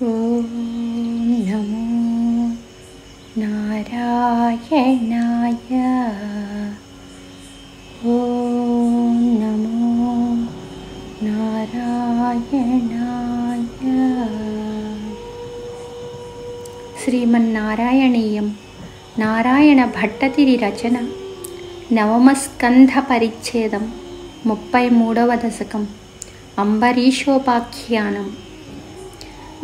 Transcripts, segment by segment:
ఓం నమో నారాయణాయ. ఓం నమో నారాయణాయ. శ్రీమన్నారాయణీయం. నారాయణ భట్టతిరి రచన. నవమస్కంధ పరిచ్ఛేదం 33వ దశకం. అంబరీషోపాఖ్యానం.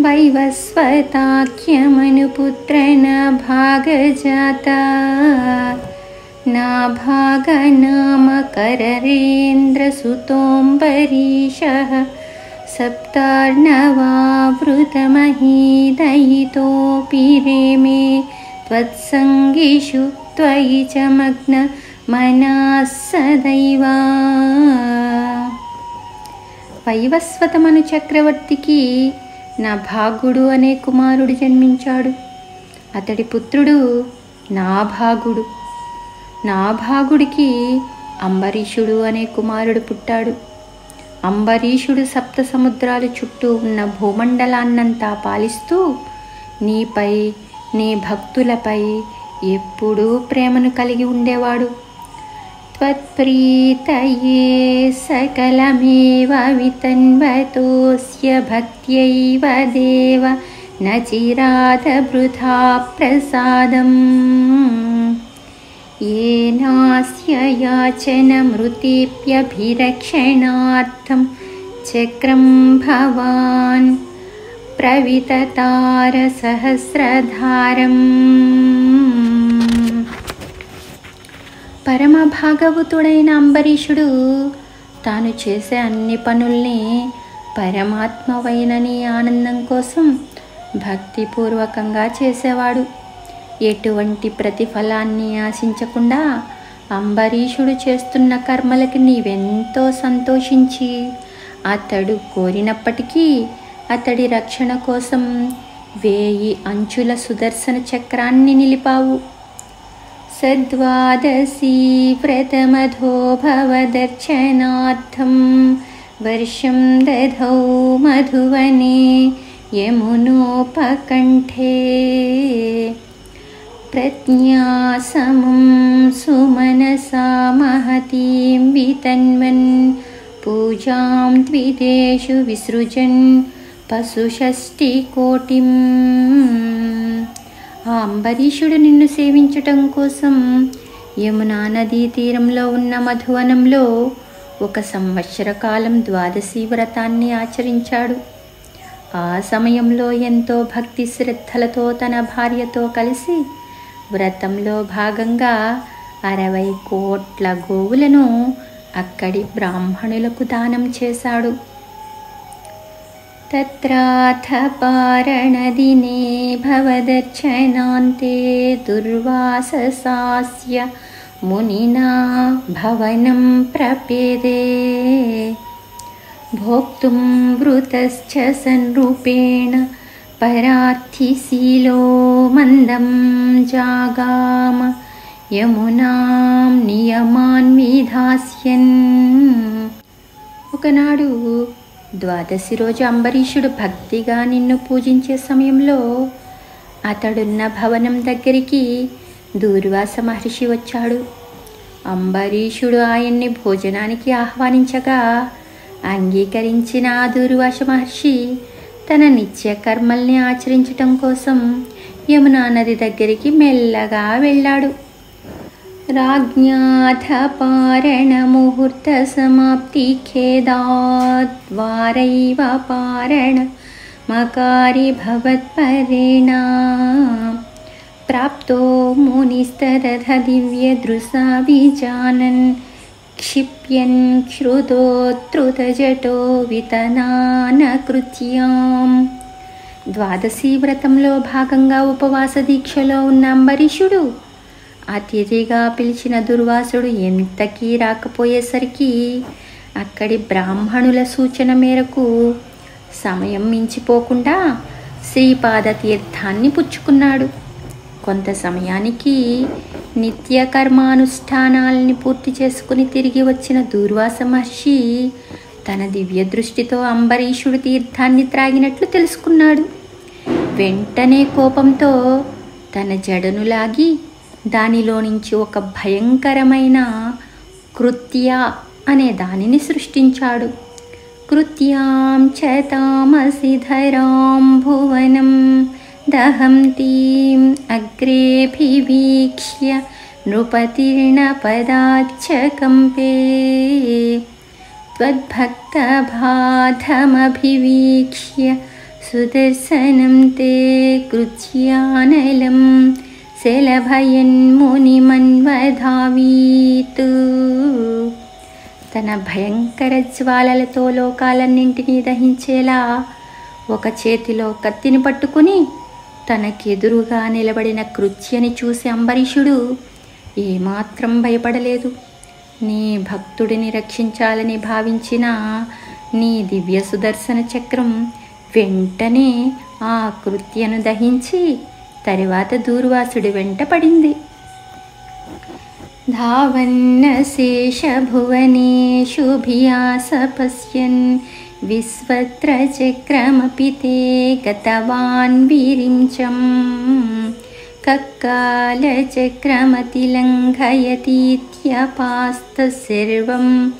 వైవస్వతాఖ్యమనుపుత్ర నాభాగజాత నాభాగనామకరేంద్రసుతోంబరీషః సప్తార్ణవావృతమహీదయితోऽपि रेमे त्वत्सङ्गिषु त्वयि च मग्न మనః సదైవ. వైవస్వతమను చక్రవర్తికి నభాగుడు అనే కుమారుడు జన్మించాడు. అతడి పుత్రుడు నాభాగుడు. నాభాగుడికి అంబరీషుడు అనే కుమారుడు పుట్టాడు. అంబరీషుడు సప్త సముద్రాలు చుట్టూ ఉన్న భూమండలాన్నంతా పాలిస్తూ నీపై, నీ భక్తులపై ఎప్పుడూ ప్రేమను కలిగి ఉండేవాడు. త్వత్ప్రీతయే సకలమేవ వితన్వతోస్య భక్త్యైవ దేవ న చిరాత వృథా ప్రసాదం. ఏనాస్య యాచనమృతేప్యభిరక్షణార్థం చక్రం భవాన్ ప్రవితతార సహస్రధారం. పరమ భాగవతుడైన అంబరీషుడు తాను చేసే అన్ని పనుల్ని పరమాత్మవైనని ఆనందం కోసం భక్తిపూర్వకంగా చేసేవాడు. ఎటువంటి ప్రతిఫలాన్ని ఆశించకుండా అంబరీషుడు చేస్తున్న కర్మలకి నీవెంతో సంతోషించి అతడు కోరినప్పటికీ అతడి రక్షణ కోసం 1000 అంచుల సుదర్శన చక్రాన్ని నిలిపావు. సద్వాదశీ వ్రతమధో భవదర్శనార్థం వర్షం దధౌ మధువనే యమునోపకంఠే. ప్రజ్ఞాసమం సుమనసా మహతీం వితన్వన్ పూజాం ద్విదేషు విసృజన్ పశుషష్ఠికోటిం. ఆ అంబరీషుడు నిన్ను సేవించటం కోసం యమునా నదీ తీరంలో ఉన్న మధువనంలో 1 సంవత్సర కాలం ద్వాదశి వ్రతాన్ని ఆచరించాడు. ఆ సమయంలో ఎంతో భక్తి శ్రద్ధలతో తన భార్యతో కలిసి వ్రతంలో భాగంగా 60 కోట్ల గోవులను అక్కడి బ్రాహ్మణులకు దానం చేశాడు. తత్రాథ పారణదినే భవదర్శనాంతే దుర్వాససాస్య మునినా భవనం ప్రపేదే. భోక్తుం వృతశ్చ సన్రూపేణ పరార్థిశీలో మందం జాగామ యమునాం నియమాన్ విధాస్యన్. ఒకనాడు ద్వాదశి రోజు అంబరీషుడు భక్తిగా నిన్ను పూజించే సమయంలో అతడున్న భవనం దగ్గరికి దూర్వాస మహర్షి వచ్చాడు. అంబరీషుడు ఆయన్ని భోజనానికి ఆహ్వానించగా అంగీకరించిన ఆ దూర్వాస మహర్షి తన నిత్య కర్మల్ని ఆచరించటం కోసం యమునా నది దగ్గరికి మెల్లగా వెళ్ళాడు. రాజ్ఞాథ పారణ ముహూర్త సమాప్తి ఖేదాద్వారైవ పారణ మకారి భవత్పరేణ. ప్రాప్తో మునిస్తదథ దివ్యదృశా విజానన్ క్షిప్యన్ క్షుదోత్రుతజటో వితనానకృత్యాం. ద్వాదశి వ్రతంలో భాగంగా ఉపవాస దీక్షలో ఉన్న అంబరీషుడు అతిథిగా పిలిచిన దుర్వాసుడు ఎంతకీ రాకపోయేసరికి అక్కడి బ్రాహ్మణుల సూచన మేరకు సమయం మించిపోకుండా శ్రీపాద తీర్థాన్ని పుచ్చుకున్నాడు. కొంత సమయానికి నిత్య కర్మానుష్ఠానాలని పూర్తి చేసుకుని తిరిగి వచ్చిన దూర్వాస మహర్షి తన దివ్య దృష్టితో అంబరీషుడు తీర్థాన్ని త్రాగినట్లు తెలుసుకున్నాడు. వెంటనే కోపంతో తన జడను లాగి దానిలో నుంచి ఒక భయంకరమైన కృత్య అనే దానిని సృష్టించాడు. కృత్యాం చ తామసి ధరాం భువనం దహంతీం అగ్రేభివీక్ష్య నృపతిర్ణ పదాచ్చ కంపే త్వద్భక్తబాధమభివీక్ష్య సుదర్శనం తే కృత్యానలం శలభయన్మునిమన్వధావీత్. తన భయంకర జ్వాలలతో లోకాలన్నింటినీ దహించేలా ఒక చేతిలో కత్తిని పట్టుకుని తనకెదురుగా నిలబడిన కృత్యని చూసి అంబరీషుడు ఏమాత్రం భయపడలేదు. నీ భక్తుడిని రక్షించాలని భావించిన నీ దివ్య సుదర్శన చక్రం వెంటనే ఆ కృత్యను దహించి తరువాత దూర్వాసుడి వెంట పడింది. ధావన్న శేషభువనేషు భియాస పశ్యన్ విశ్వత్ర చక్రమపి తే గతవాన్ విరించం కక్కాల చక్రమతిలంఘయతీత్యపాస్త సర్వం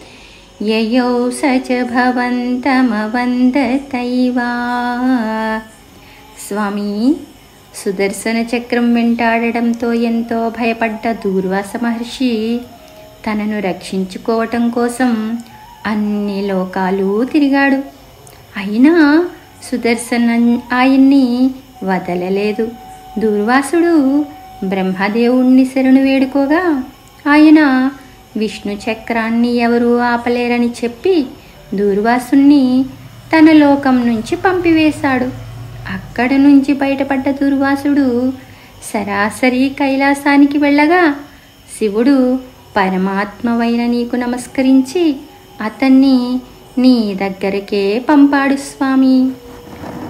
యయౌ స చ భవంతమవందతైవా. స్వామి, సుదర్శన చక్రం వెంటాడడంతో ఎంతో భయపడ్డ దూర్వాస మహర్షి తనను రక్షించుకోవటం కోసం అన్ని లోకాలు తిరిగాడు. అయినా సుదర్శనం ఆయన్ని వదలలేదు. దూర్వాసుడు బ్రహ్మదేవుణ్ణి శరణు వేడుకోగా ఆయన విష్ణు చక్రాన్ని ఎవరూ ఆపలేరని చెప్పి దూర్వాసుణ్ణి తన లోకం నుంచి పంపివేశాడు. అక్కడ నుంచి బయటపడ్డ దూర్వాసుడు సరాసరి కైలాసానికి వెళ్ళగా శివుడు పరమాత్మవైన నీకు నమస్కరించి అతన్ని నీ దగ్గరకే పంపాడు. స్వామి,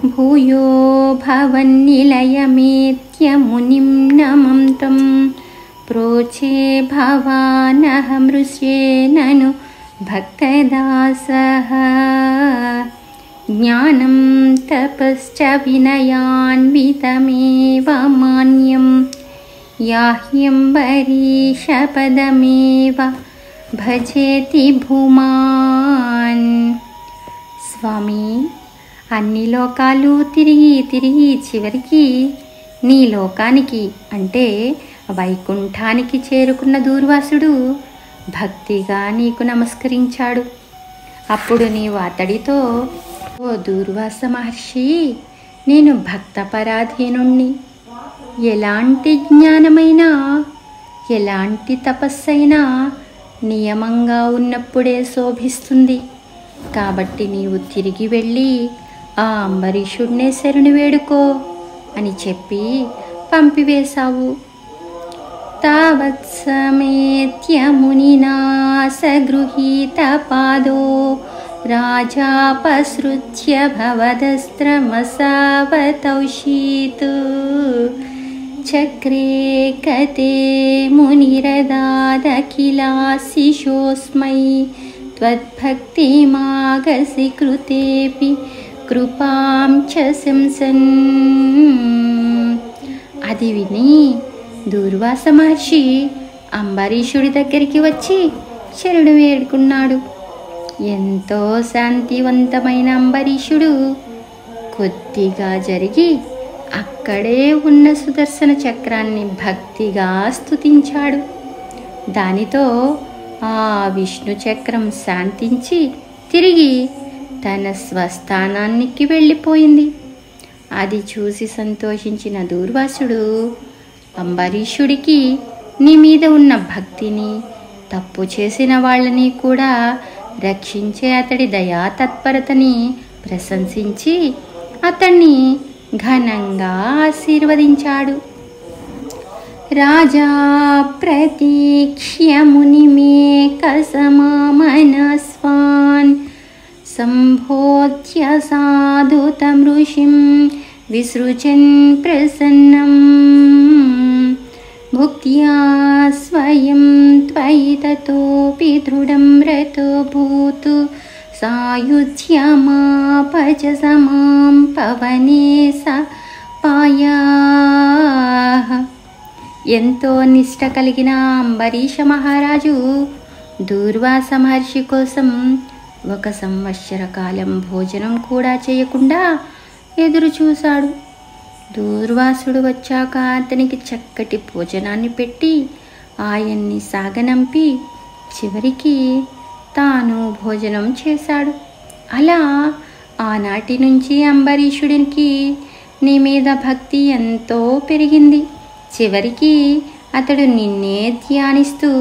భూయో భవన్నిలయమేత్య మునిం నమంతం ప్రోచే భవానహమృష్యేనను భక్తదాసః జ్ఞానం తపశ్చ వినయాన్వితమేవ మాన్యం యాహ్యంబరీషపదమేవ భజేతి భూమాన్. స్వామి, అన్ని లోకాలు తిరిగి తిరిగి చివరికి నీ లోకానికి అంటే వైకుంఠానికి చేరుకున్న దూర్వాసుడు భక్తిగా నీకు నమస్కరించాడు. అప్పుడు నీవు అతడితో, ఓ దూర్వాస మహర్షి, నేను భక్తపరాధీనుణ్ణి. ఎలాంటి జ్ఞానమైనా ఎలాంటి తపస్సైనా నియమంగా ఉన్నప్పుడే శోభిస్తుంది. కాబట్టి నీవు తిరిగి వెళ్ళి ఆ అంబరీషుడినే శరణు వేడుకో అని చెప్పి పంపివేశావు. తావత్సమేత్య మునినా సగృహీత పాదో రాజాపసృత్య భవదస్త్రమసావతౌషీత్ చక్రే కతే మునిరదాదఖిలాశిషోస్మై త్వద్భక్తిమాగసి కృతేపి కృపాం చ శంసన్. అది విని దూర్వాస మహర్షి అంబరీషుడి దగ్గరికి వచ్చి శరణు వేడుకున్నాడు. ఎంతో శాంతివంతమైన అంబరీషుడు కొద్దిగా జరిగి అక్కడే ఉన్న సుదర్శన చక్రాన్ని భక్తిగా స్తుతించాడు. దానితో ఆ విష్ణు చక్రం శాంతించి తిరిగి తన స్వస్థానానికి వెళ్ళిపోయింది. అది చూసి సంతోషించిన దూర్వాసుడు అంబరీషుడికి నీ మీద ఉన్న భక్తిని, తప్పు చేసిన వాళ్ళని కూడా రక్షించే అతడి దయా తత్పరతని ప్రశంసించి అతన్ని ఘనంగా ఆశీర్వదించాడు. రాజా ప్రతీక్ష్య మునిమేకసమామనస్వాన్ సంబోధ్య సాధుతం ఋషిం విసృజన్ ప్రసన్నం భుక్త్యా స్వయం త్వయి తతోపి దృఢం రతో భూతు సాయుధ్యమాపచ సమాం పవనే స సమర్పాయాః. ఎంతో నిష్ట కలిగిన అంబరీష మహారాజు దూర్వాస మహర్షి కోసం 1 సంవత్సర కాలం భోజనం కూడా చేయకుండా ఎదురు చూశాడు. దూర్వాసుడు వచ్చాక అతనికి చక్కటి భోజనాన్ని పెట్టి ఆయన్ని సాగనంపి చివరికి తాను భోజనం చేశాడు. అలా ఆనాటి నుంచి అంబరీషుడికి నీ మీద భక్తి ఎంతో పెరిగింది. చివరికి అతడు నిన్నే ధ్యానిస్తూ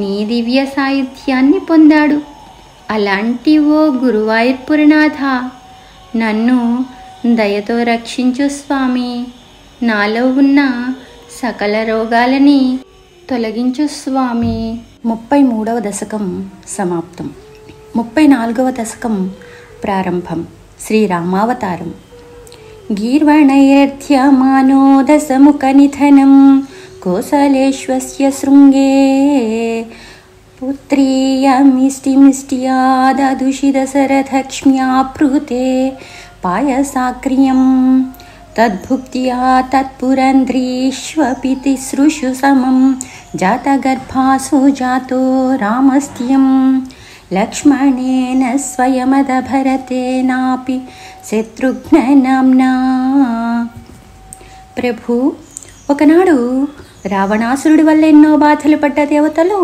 నీ దివ్య సాయుధ్యాన్ని పొందాడు. అలాంటి ఓ గురువాయూర్పురనాథ, నన్ను దయతో రక్షించు స్వామి. నాలో ఉన్న సకల రోగాలని తొలగించు స్వామి. 33వ దశకం సమాప్తం. 34వ దశకం ప్రారంభం. శ్రీరామావతారం. గీర్వణైర్ధ్యమానో దశముఖనిధనం కోసలేశ్వస్య శృంగే పుత్రీయమిష్టిమిష్ట్యాదదుషి దశరథక్ష్మ్యాప్రుతే పాయసాక్రియం తద్భుక్త్యా తత్పురంధ్రీష్వపి తిసృషు సమం జాతగర్భాసు జాతో రామస్త్యం లక్ష్మణేన స్వయమదభరతేనాపి శత్రుఘ్ననామ్నా. ప్రభు, ఒకనాడు రావణాసురుడి వల్ల ఎన్నో బాధలు పడ్డ దేవతలు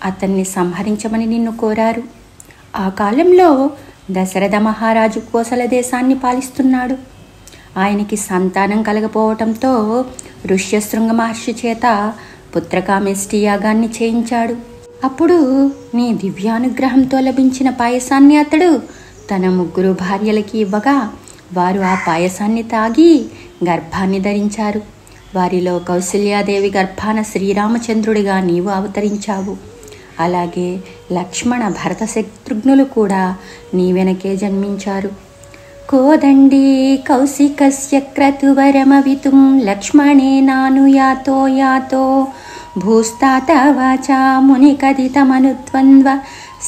అతన్ని సంహరించమని నిన్ను కోరారు. ఆ కాలంలో దశరథ మహారాజు కోసల దేశాన్ని పాలిస్తున్నాడు. ఆయనకి సంతానం కలగపోవటంతో ఋష్యశృంగ మహర్షి చేత పుత్రకామేష్టి యాగాన్ని చేయించాడు. అప్పుడు నీ దివ్యానుగ్రహంతో లభించిన పాయసాన్ని అతడు తన 3 భార్యలకి ఇవ్వగా వారు ఆ పాయసాన్ని తాగి గర్భాన్ని ధరించారు. వారిలో కౌసల్యాదేవి గర్భాన శ్రీరామచంద్రుడిగా నీవు అవతరించావు. అలాగే లక్ష్మణ భరత శత్రుఘ్నులు కూడా నీ వెనకే జన్మించారు. కోదండీ కౌశికస్య క్రతువరమవితుం లక్ష్మణేనానుయాతో యాతో భూస్తాత వాచా మునికథితమనుద్వంద్వ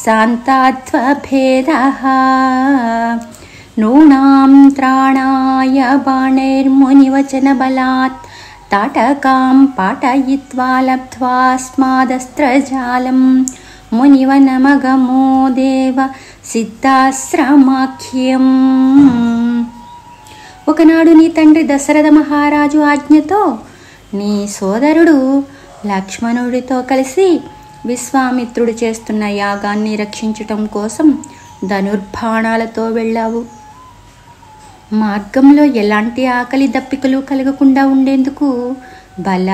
శాంతాద్వభేదః నూనాం త్రాణాయ బాణైర్మునివచన బలాత్ తాటకాం పాటయిత్వా లబ్ధ్వా స్మాదస్త్రజాలం మునివనమగమో దేవ సిద్ధాశ్రమాఖ్యం. ఒకనాడు నీ తండ్రి దశరథ మహారాజు ఆజ్ఞతో నీ సోదరుడు లక్ష్మణుడితో కలిసి విశ్వామిత్రుడు చేస్తున్న యాగాన్ని రక్షించటం కోసం ధనుర్బాణాలతో వెళ్ళావు. మార్గంలో ఎలాంటి ఆకలి దప్పికలు కలగకుండా ఉండేందుకు బల,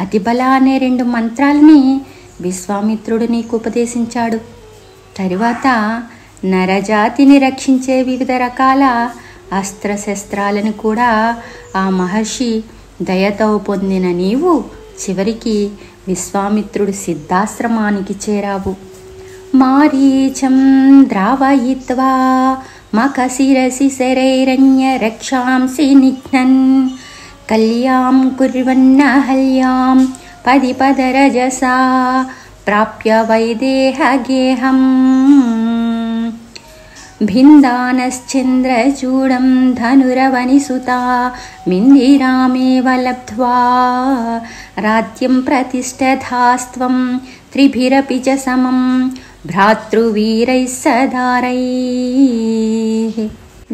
అతిబల అనే 2 మంత్రాలని విశ్వామిత్రుడు నీకు ఉపదేశించాడు. తరువాత నరజాతిని రక్షించే వివిధ రకాల అస్త్రశస్త్రాలను కూడా ఆ మహర్షి దయతో పొందిన నీవు చివరికి విశ్వామిత్రుడు సిద్ధాశ్రమానికి చేరావు. మారీచం ద్రావయిత్వా మఖశిరసి శరైరణ్య రక్షాంసి నిఘ్నన్ కళ్యాం కుర్వన్నహల్యాం పదిపదరజసా ప్రాప్య వైదేహగేహం భిందానశ్చంద్రచూడం ధనురవనిసుతా మిందిరామేవ లబ్ధ్వా రాజ్యం ప్రతిష్ఠధాస్త్వం త్రిభిరపి చ సమం భ్రాతృవీరైః సదారైః.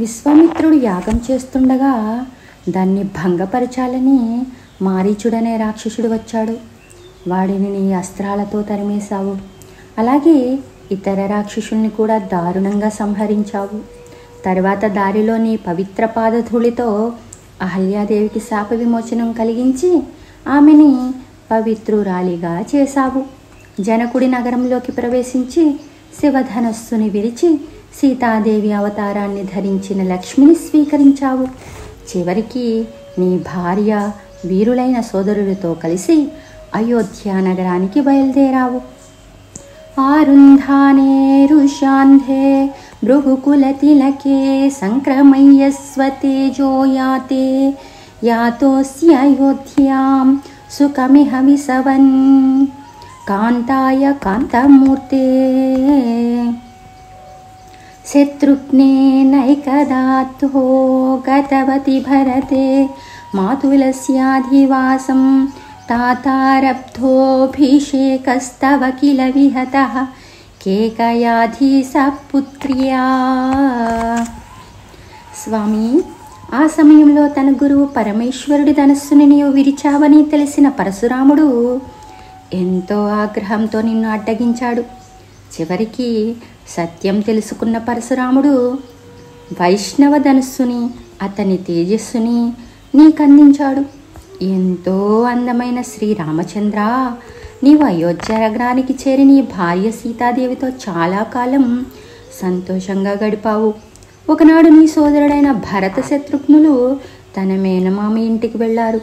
విశ్వామిత్రుడు యాగం చేస్తుండగా దాన్ని భంగపరచాలని మారీచుడనే రాక్షసుడు వచ్చాడు. వాడిని నీ అస్త్రాలతో తరిమేశావు. అలాగే ఇతర రాక్షసుల్ని కూడా దారుణంగా సంహరించావు. తర్వాత దారిలో నీ పవిత్ర పాదధూళితో అహల్యాదేవికి శాప విమోచనం కలిగించి ఆమెని పవిత్రురాలిగా చేశావు. జనకుడి నగరంలోకి ప్రవేశించి శివధనస్సుని విరిచి సీతాదేవి అవతారాన్ని ధరించిన లక్ష్మిని స్వీకరించావు. చివరికి నీ భార్య వీరులైన సోదరులతో కలిసి అయోధ్య నగరానికి బయలుదేరావు. ఆరుంధానే రుషాంధే భృగుకులతిలకే సంక్రమయ్యస్వతేజో యాతే యాతోస్యయోధ్యాం సుఖమిహ విసవన్ కాంతాయ కాంతమూర్తే. శత్రుఘ్నేనైకదాత్తో గతవతి భరతే మాతులస్యాధివాసం తాతారబ్ధోభిషేకస్తవ కిల విహతః కేకయాధీసపుత్ర్యా. స్వామి, ఆ సమయంలో తన గురువు పరమేశ్వరుడి ధనస్సుని నీవు విరిచావని తెలిసిన పరశురాముడు ఎంతో ఆగ్రహంతో నిన్ను అడ్డగించాడు. చివరికి సత్యం తెలుసుకున్న పరశురాముడు వైష్ణవ ధనుస్సుని, అతని తేజస్సుని నీకందించాడు. ఎంతో అందమైన శ్రీరామచంద్ర, నీవు అయోధ్య నగరానికి చేరి నీ భార్య సీతాదేవితో చాలా కాలం సంతోషంగా గడిపావు. ఒకనాడు నీ సోదరుడైన భరత శత్రుఘ్నులు తన మేనమామ ఇంటికి వెళ్ళారు.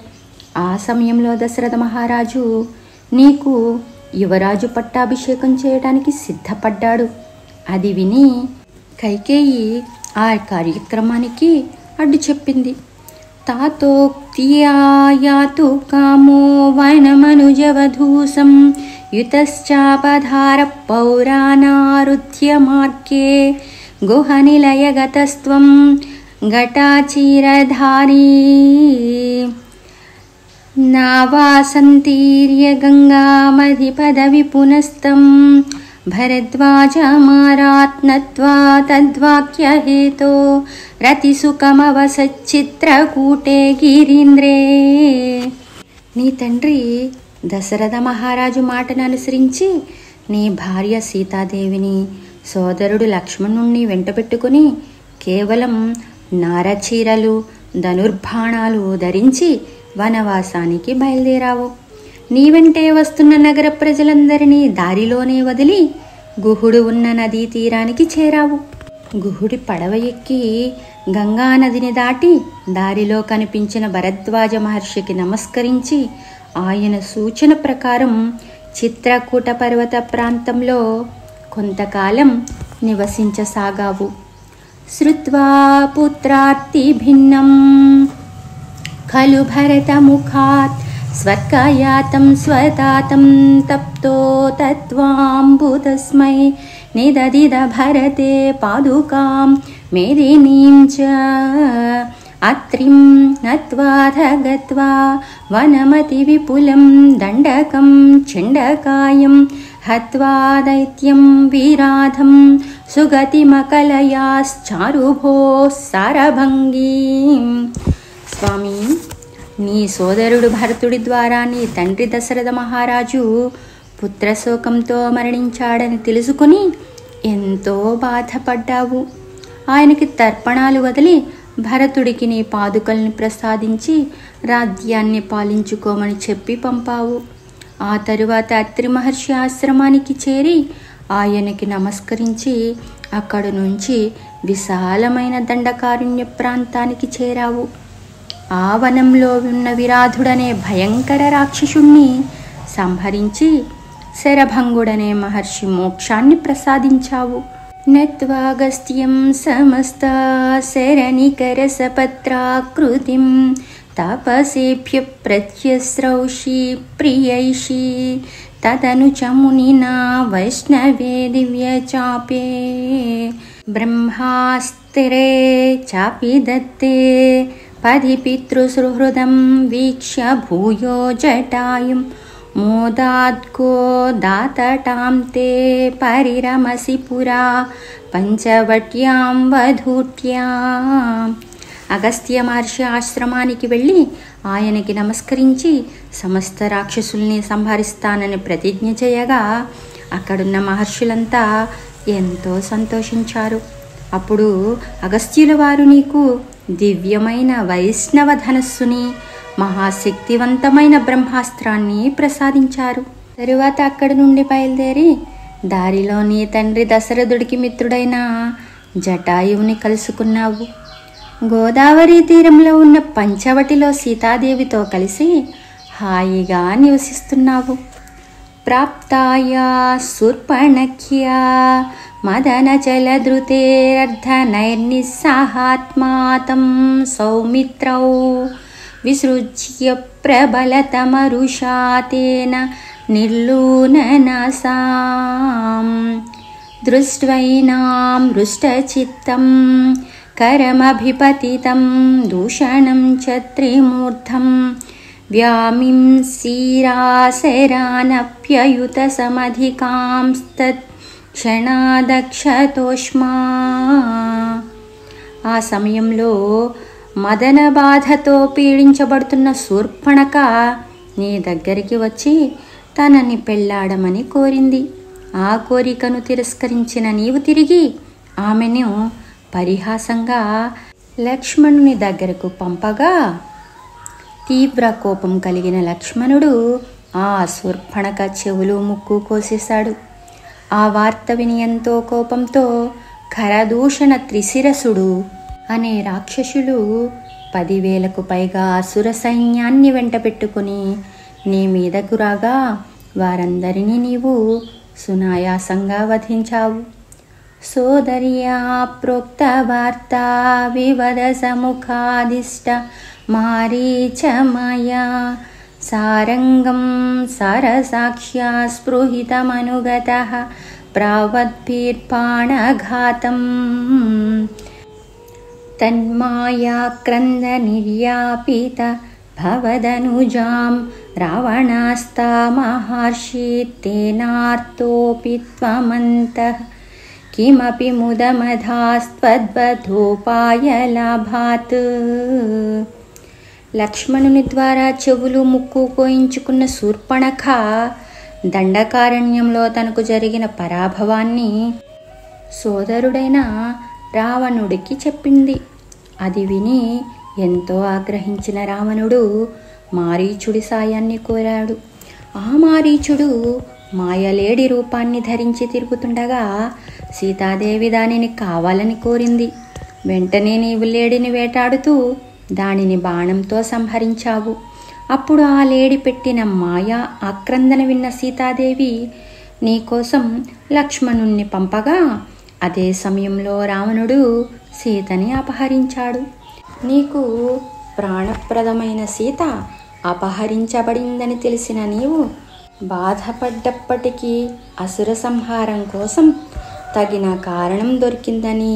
ఆ సమయంలో దశరథ మహారాజు నీకు యువరాజు పట్టాభిషేకం చేయడానికి సిద్ధపడ్డాడు. అది విని కైకేయి ఆ కార్యక్రమానికి అడ్డు చెప్పింది. తాతోక్తియాయాతు కామో వనమనుజవధూసం యుతశ్చాపధార పౌరాణారుధ్య మార్గే గుహనిలయగతస్త్వం ఘటాచీరధారీ నావాసంతీర్య గంగామధిపదవి పునస్తం భరద్వాజమారాత్నత్వా తద్వాక్యహేతో రతిసుఖమవసచ్చిత్రకూటే గిరీంద్రే. నీ తండ్రి దశరథ మహారాజు మాటను అనుసరించి నీ భార్య సీతాదేవిని, సోదరుడు లక్ష్మణుణ్ణి వెంటబెట్టుకుని కేవలం నారచీరలు, ధనుర్బాణాలు ధరించి వనవాసానికి బయలుదేరావు. నీ వెంటే వస్తున్న నగర ప్రజలందరినీ దారిలోనే వదిలి గుహుడు ఉన్న నదీ తీరానికి చేరావు. గుహుడి పడవ ఎక్కి గంగానదిని దాటి దారిలో కనిపించిన భరద్వాజ మహర్షికి నమస్కరించి ఆయన సూచన ప్రకారం చిత్రకూట పర్వత ప్రాంతంలో కొంతకాలం నివసించసాగావు. శ్రుత్వా పుత్రార్తి భిన్నం ఖలు భరతముఖాత్ స్వర్గయాతం స్వతాతం తప్తో తత్వాంబుతస్మై నిదదిద భరతే పాదుకాం మేదినీం చ అత్రిం నత్వాధ గత్వా వనమతి విపులం దండకం చండకాయం హత్వా దైత్యం వీరాధం సుగతిమకలయాశ్చారుభో సారభంగీం. స్వామి, నీ సోదరుడు భరతుడి ద్వారా నీ తండ్రి దశరథ మహారాజు పుత్రశోకంతో మరణించాడని తెలుసుకుని ఎంతో బాధపడ్డావు. ఆయనకి తర్పణాలు వదిలి భరతుడికి నీ పాదుకల్ని ప్రసాదించి రాజ్యాన్ని పాలించుకోమని చెప్పి పంపావు. ఆ తరువాత అత్రి మహర్షి ఆశ్రమానికి చేరి ఆయనకి నమస్కరించి అక్కడి నుంచి విశాలమైన దండకారణ్య ప్రాంతానికి చేరావు. ఆ వనంలో ఉన్న విరాధుడనే భయంకర రాక్షసుణ్ణి సంహరించి శరభంగుడనే మహర్షి మోక్షాన్ని ప్రసాదించావు. నత్వాగస్త్యం సమస్త శరణికరసపత్రాకృతిం తాపసేభ్య ప్రత్యస్రౌషి ప్రియైషి తదను చ మునినా వైష్ణవే దివ్య చాపే బ్రహ్మాస్తిరే చాపి దత్తే పది పితృసుహృదం వీక్ష్య భూయో జటాయుం మోదాద్గో దాతటాం తే పరిరమసి పురా పంచవట్యాం వధూట్యాం. అగస్త్య మహర్షి ఆశ్రమానికి వెళ్ళి ఆయనకి నమస్కరించి సమస్త రాక్షసుల్ని సంహరిస్తానని ప్రతిజ్ఞ చేయగా అక్కడున్న మహర్షులంతా ఎంతో సంతోషించారు. అప్పుడు అగస్త్యుల వారు నీకు దివ్యమైన వైష్ణవ ధనస్సుని, మహాశక్తివంతమైన బ్రహ్మాస్త్రాన్ని ప్రసాదించారు. తరువాత అక్కడి నుండి బయలుదేరి దారిలో నీ తండ్రి దశరథుడికి మిత్రుడైన జటాయువుని కలుసుకున్నావు. గోదావరి తీరంలో ఉన్న పంచవటిలో సీతాదేవితో కలిసి హాయిగా నివసిస్తున్నావు. ప్రాప్తాయా శూర్పణఖ్యా మదన చలధృతేర్ధనైర్నిస్సాహాత్మాతం సౌమిత్రౌ విసృజ్య ప్రబలతమరుషా తేన నిర్లూననాసాం దృష్ట్వైనాం హృష్టచిత్తం కరమభిపతితం దూషణం చ త్రిమూర్ధం వ్యామింసీరాశరానప్యయుత సమధికాంస్తత్ క్షణాదక్షతోష్మా. ఆ సమయంలో మదన బాధతో పీడించబడుతున్న శూర్పణఖ నీ దగ్గరికి వచ్చి తనని పెళ్లాడమని కోరింది. ఆ కోరికను తిరస్కరించిన నీవు తిరిగి ఆమెను పరిహాసంగా లక్ష్మణుని దగ్గరకు పంపగా తీవ్ర కోపం కలిగిన లక్ష్మణుడు ఆ శూర్పణఖ చెవులు ముక్కు కోసేశాడు. ఆ వార్త విని ఎంతో కోపంతో ఖరదూషణ త్రిశిరసుడు అనే రాక్షసులు 10,000కు పైగా అసుర సైన్యాన్ని వెంట పెట్టుకుని నీ మీదకు రాగా వారందరినీ నీవు సునాయాసంగా వధించావు. సోదర్యా ప్రోక్త వార్త వివద సముఖాదిష్ట మారీచమయా సారంగం సరసాక్ష్యా స్పృహితమనుగతః ప్రావద్భిర్బాణఘాతం తన్మాయాక్రంద నిర్యాపిత భవదనుజాం రావణాస్తా మహర్షిత్తేనార్తోపి త్వమంతః కిమపి ముదమధాస్త్వద్వధోపాయలాభాత్. లక్ష్మణుని ద్వారా చెవులు ముక్కు కోయించుకున్న శూర్పణఖ దండకారణ్యంలో తనకు జరిగిన పరాభవాన్ని సోదరుడైన రావణుడికి చెప్పింది. అది విని ఎంతో ఆగ్రహించిన రావణుడు మారీచుడి సాయాన్ని కోరాడు. ఆ మారీచుడు మాయలేడి రూపాన్ని ధరించి తిరుగుతుండగా సీతాదేవి దానిని కావాలని కోరింది. వెంటనే నీవు లేడిని వేటాడుతూ దానిని బాణంతో సంహరించావు. అప్పుడు ఆ లేడి పెట్టిన మాయా ఆక్రందన విన్న సీతాదేవి నీకోసం లక్ష్మణుణ్ణి పంపగా అదే సమయంలో రావణుడు సీతని అపహరించాడు. నీకు ప్రాణప్రదమైన సీత అపహరించబడిందని తెలిసిన నీవు బాధపడ్డప్పటికీ అసుర సంహారం కోసం తగిన కారణం దొరికిందని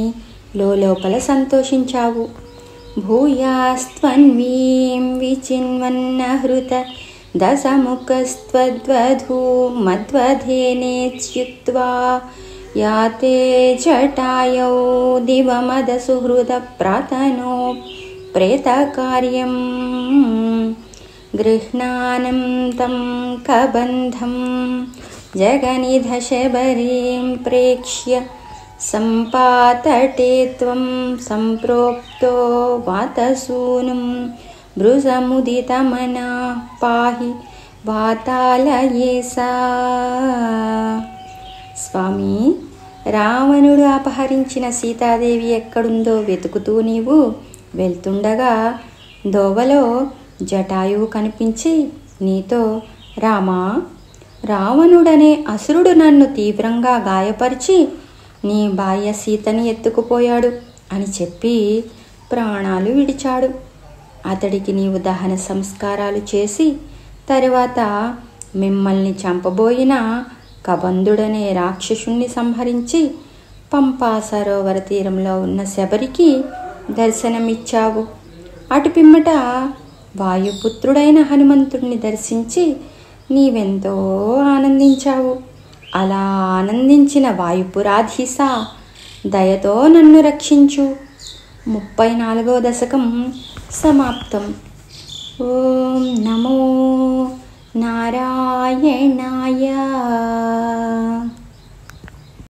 లోపల సంతోషించావు. భూయాస్త్వన్వీం విచిన్వన్నహృత దశముఖస్త్వద్వధూ మద్వధేనేత్యుక్త్వా యాతే జటాయౌ దివమదసుహృద ప్రాతనో ప్రేతకార్యం గృహ్ణానం తం కబంధం జగనిధశబరీం ప్రేక్ష్య సంపాతటే త్వం సంప్రోక్తో వాతసూనుం భృజముదితమనా పాహి వాతాలయేసా. స్వామి, రావణుడు అపహరించిన సీతాదేవి ఎక్కడుందో వెతుకుతూ నీవు వెళ్తుండగా దోవలో జటాయువు కనిపించి నీతో, రామా, రావణుడనే అసురుడు నన్ను తీవ్రంగా గాయపరిచి నీ భార్య సీతని ఎత్తుకుపోయాడు అని చెప్పి ప్రాణాలు విడిచాడు. అతడికి నీవు దహన సంస్కారాలు చేసి తరువాత మిమ్మల్ని చంపబోయిన కబంధుడనే రాక్షసుణ్ణి సంహరించి పంపా సరోవర తీరంలో ఉన్న శబరికి దర్శనమిచ్చావు. అటు పిమ్మట వాయుపుత్రుడైన హనుమంతుడిని దర్శించి నీవెంతో ఆనందించావు. అలా ఆనందించిన వాయుపురాధీశ దయతో నన్ను రక్షించు. 34వ దశకం సమాప్తం. ఓం నమో నారాయణాయ.